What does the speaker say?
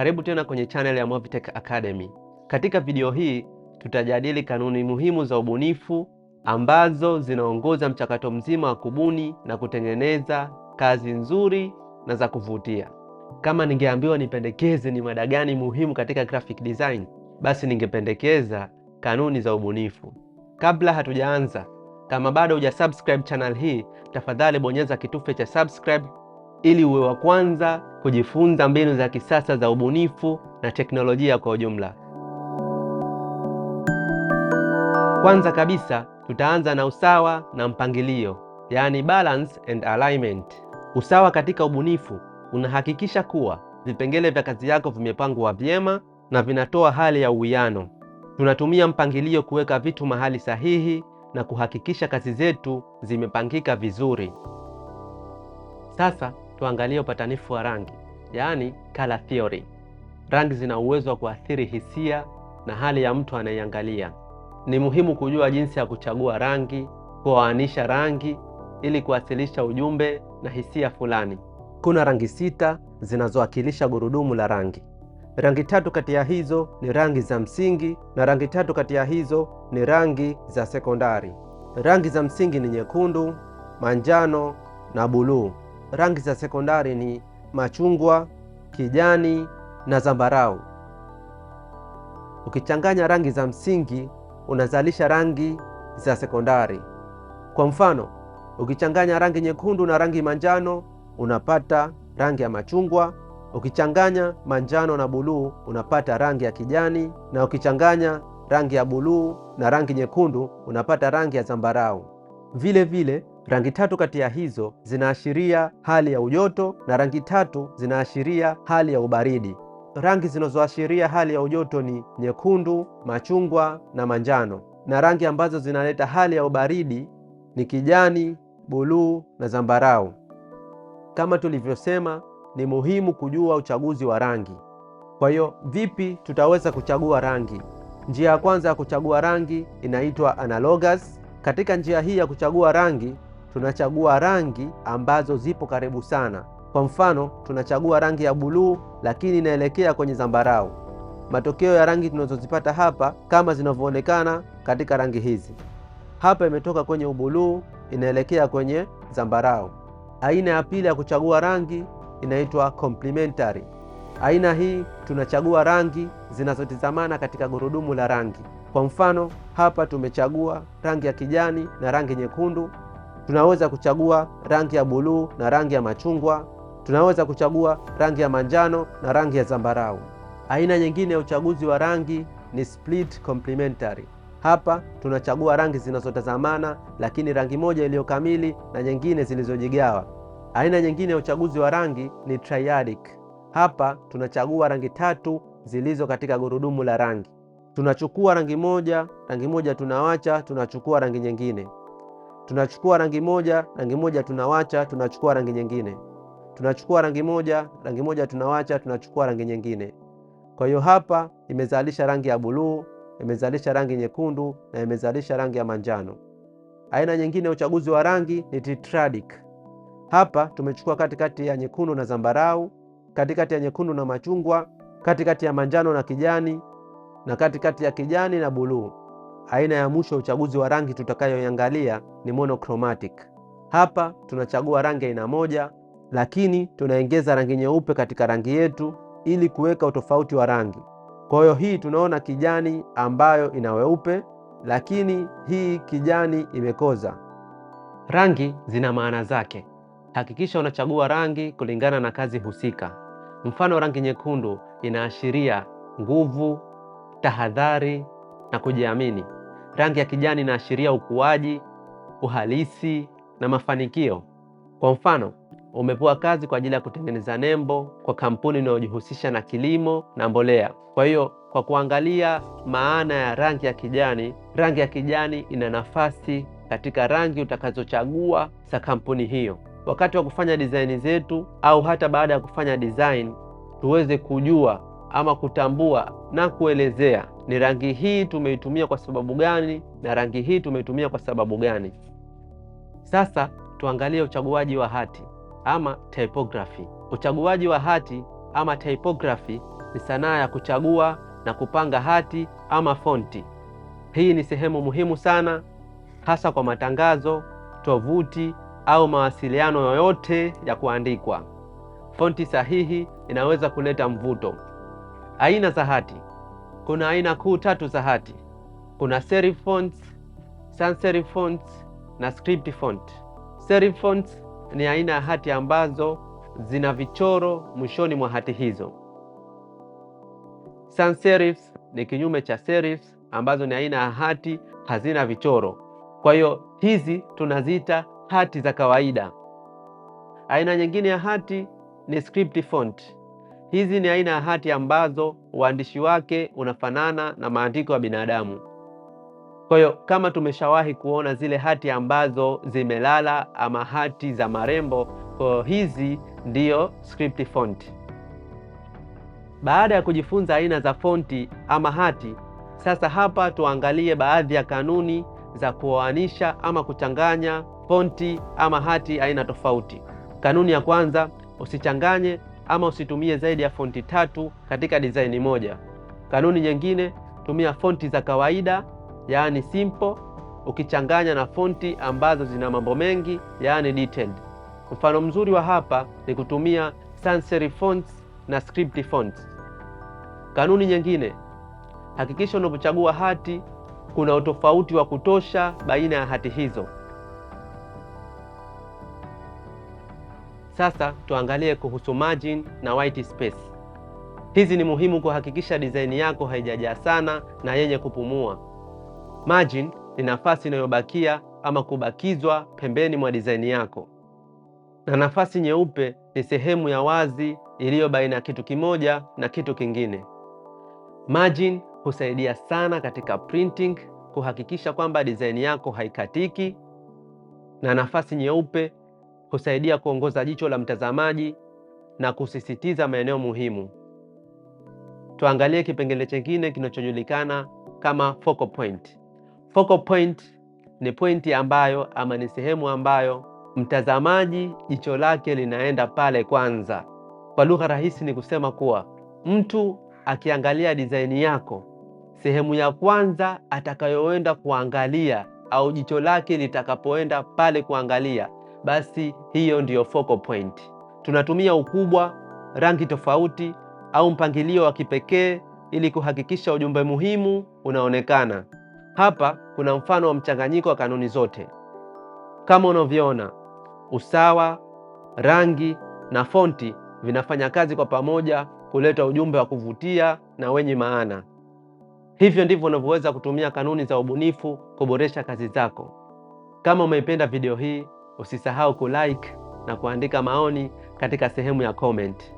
Karibu tena kwenye channel ya Movitech Academy. Katika video hii tutajadili kanuni muhimu za ubunifu ambazo zinaongoza mchakato mzima wa kubuni na kutengeneza kazi nzuri na za kuvutia. Kama ningeambiwa nipendekeze ni mada gani muhimu katika graphic design, basi ningependekeza kanuni za ubunifu. Kabla hatujaanza, kama bado hujasubscribe channel hii, tafadhali bonyeza kitufe cha subscribe ili uwe wa kwanza kujifunza mbinu za kisasa za ubunifu na teknolojia kwa ujumla. Kwanza kabisa, tutaanza na usawa na mpangilio, yani balance and alignment. Usawa katika ubunifu unahakikisha kuwa vipengele vya kazi yako vimepangwa vyema na vinatoa hali ya uwiano. Tunatumia mpangilio kuweka vitu mahali sahihi na kuhakikisha kazi zetu zimepangika vizuri. Sasa tuangalie upatanifu wa rangi, yani color theory. Rangi zina uwezo wa kuathiri hisia na hali ya mtu anayeangalia. Ni muhimu kujua jinsi ya kuchagua rangi, kuoanisha rangi ili kuwasilisha ujumbe na hisia fulani. Kuna rangi 6 zinazowakilisha gurudumu la rangi. Rangi 3 kati ya hizo ni rangi za msingi na rangi 3 kati ya hizo ni rangi za sekondari. Rangi za msingi ni nyekundu, manjano na buluu. Rangi za sekondari ni machungwa, kijani na zambarau. Ukichanganya rangi za msingi unazalisha rangi za sekondari. Kwa mfano, ukichanganya rangi nyekundu na rangi manjano unapata rangi ya machungwa. Ukichanganya manjano na buluu unapata rangi ya kijani, na ukichanganya rangi ya buluu na rangi nyekundu unapata rangi ya zambarau. Vile vile rangi 3 kati ya hizo zinaashiria hali ya ujoto na rangi 3 zinaashiria hali ya ubaridi. Rangi zinazoashiria hali ya ujoto ni nyekundu, machungwa na manjano, na rangi ambazo zinaleta hali ya ubaridi ni kijani, buluu na zambarau. Kama tulivyosema, ni muhimu kujua uchaguzi wa rangi. Kwa hiyo vipi tutaweza kuchagua rangi? Njia ya kwanza ya kuchagua rangi inaitwa analogous. Katika njia hii ya kuchagua rangi, tunachagua rangi ambazo zipo karibu sana. Kwa mfano, tunachagua rangi ya buluu lakini inaelekea kwenye zambarau. Matokeo ya rangi tunazozipata hapa kama zinavyoonekana katika rangi hizi. Hapa imetoka kwenye ubuluu inaelekea kwenye zambarau. Aina ya pili ya kuchagua rangi inaitwa complementary. Aina hii tunachagua rangi zinazotizamana katika gurudumu la rangi. Kwa mfano, hapa tumechagua rangi ya kijani na rangi nyekundu. Tunaweza kuchagua rangi ya buluu na rangi ya machungwa. Tunaweza kuchagua rangi ya manjano na rangi ya zambarau. Aina nyingine ya uchaguzi wa rangi ni split complementary. Hapa tunachagua rangi zinazotazamana lakini rangi moja iliyo kamili na nyingine zilizojigawa. Aina nyingine ya uchaguzi wa rangi ni triadic. Hapa tunachagua rangi 3 zilizo katika gurudumu la rangi. Tunachukua rangi moja tunawacha, tunachukua rangi nyingine. Tunachukua rangi moja tunawacha, tunachukua rangi nyingine. Tunachukua rangi moja tunawacha, tunachukua rangi nyingine. Kwa hiyo hapa imezalisha rangi ya buluu, imezalisha rangi nyekundu na imezalisha rangi ya manjano. Aina nyingine ya uchaguzi wa rangi ni tetradic. Hapa tumechukua katikati ya nyekundu na zambarau, katikati ya nyekundu na machungwa, katikati ya manjano na kijani, na katikati ya kijani na buluu. Aina ya mwisho uchaguzi wa rangi tutakayoiangalia ni monochromatic. Hapa tunachagua rangi aina moja lakini tunaongeza rangi nyeupe katika rangi yetu ili kuweka utofauti wa rangi. Kwa hiyo hii tunaona kijani ambayo ina weupe, lakini hii kijani imekoza. Rangi zina maana zake. Hakikisha unachagua rangi kulingana na kazi husika. Mfano, rangi nyekundu inaashiria nguvu, tahadhari na kujiamini. Rangi ya kijani inaashiria ukuaji, uhalisi na mafanikio. Kwa mfano, umepewa kazi kwa ajili ya kutengeneza nembo kwa kampuni inayojihusisha na kilimo na mbolea. Kwa hiyo, kwa kuangalia maana ya rangi ya kijani ina nafasi katika rangi utakazochagua za kampuni hiyo. Wakati wa kufanya design zetu au hata baada ya kufanya design, tuweze kujua ama kutambua na kuelezea ni rangi hii tumeitumia kwa sababu gani na rangi hii tumeitumia kwa sababu gani. Sasa tuangalie uchaguaji wa hati ama typography. Uchaguaji wa hati ama typography ni sanaa ya kuchagua na kupanga hati ama fonti. Hii ni sehemu muhimu sana, hasa kwa matangazo, tovuti au mawasiliano yoyote ya kuandikwa. Fonti sahihi inaweza kuleta mvuto. Aina za hati. Kuna aina kuu 3 za hati. Kuna serif fonts, sans serif fonts na script font. Serif fonts ni aina ya hati ambazo zina vichoro mwishoni mwa hati hizo. Sans serifs ni kinyume cha serifs ambazo ni aina ya hati hazina vichoro. Kwa hiyo hizi tunaziita hati za kawaida. Aina nyingine ya hati ni script font. Hizi ni aina ya hati ambazo uandishi wake unafanana na maandiko ya binadamu. Kwa hiyo kama tumeshawahi kuona zile hati ambazo zimelala ama hati za marembo, kwa hizi ndiyo script font. Baada ya kujifunza aina za fonti ama hati, sasa hapa tuangalie baadhi ya kanuni za kuoanisha ama kuchanganya fonti ama hati aina tofauti. Kanuni ya kwanza, usichanganye ama usitumie zaidi ya fonti 3 katika design moja. Kanuni nyingine, tumia fonti za kawaida, yaani simple, ukichanganya na fonti ambazo zina mambo mengi, yaani detailed. Mfano mzuri wa hapa ni kutumia sans serif fonts na script fonts. Kanuni nyingine, hakikisha unapochagua hati kuna utofauti wa kutosha baina ya hati hizo. Sasa tuangalie kuhusu margin na white space. Hizi ni muhimu kuhakikisha design yako haijajaa sana na yenye kupumua. Margin ni nafasi inayobakia ama kubakizwa pembeni mwa design yako, na nafasi nyeupe ni sehemu ya wazi iliyo baina ya kitu kimoja na kitu kingine. Margin husaidia sana katika printing kuhakikisha kwamba design yako haikatiki, na nafasi nyeupe husaidia kuongoza jicho la mtazamaji na kusisitiza maeneo muhimu. Tuangalie kipengele chengine kinachojulikana kama focal point. Focal point ni pointi ambayo ama ni sehemu ambayo mtazamaji jicho lake linaenda pale kwanza. Kwa lugha rahisi ni kusema kuwa mtu akiangalia design yako, sehemu ya kwanza atakayoenda kuangalia au jicho lake litakapoenda pale kuangalia, basi hiyo ndiyo focal point. Tunatumia ukubwa, rangi tofauti au mpangilio wa kipekee ili kuhakikisha ujumbe muhimu unaonekana. Hapa kuna mfano wa mchanganyiko wa kanuni zote. Kama unavyoona, usawa, rangi na fonti vinafanya kazi kwa pamoja kuleta ujumbe wa kuvutia na wenye maana. Hivyo ndivyo unavyoweza kutumia kanuni za ubunifu kuboresha kazi zako. Kama umeipenda video hii, usisahau kulike na kuandika maoni katika sehemu ya comment.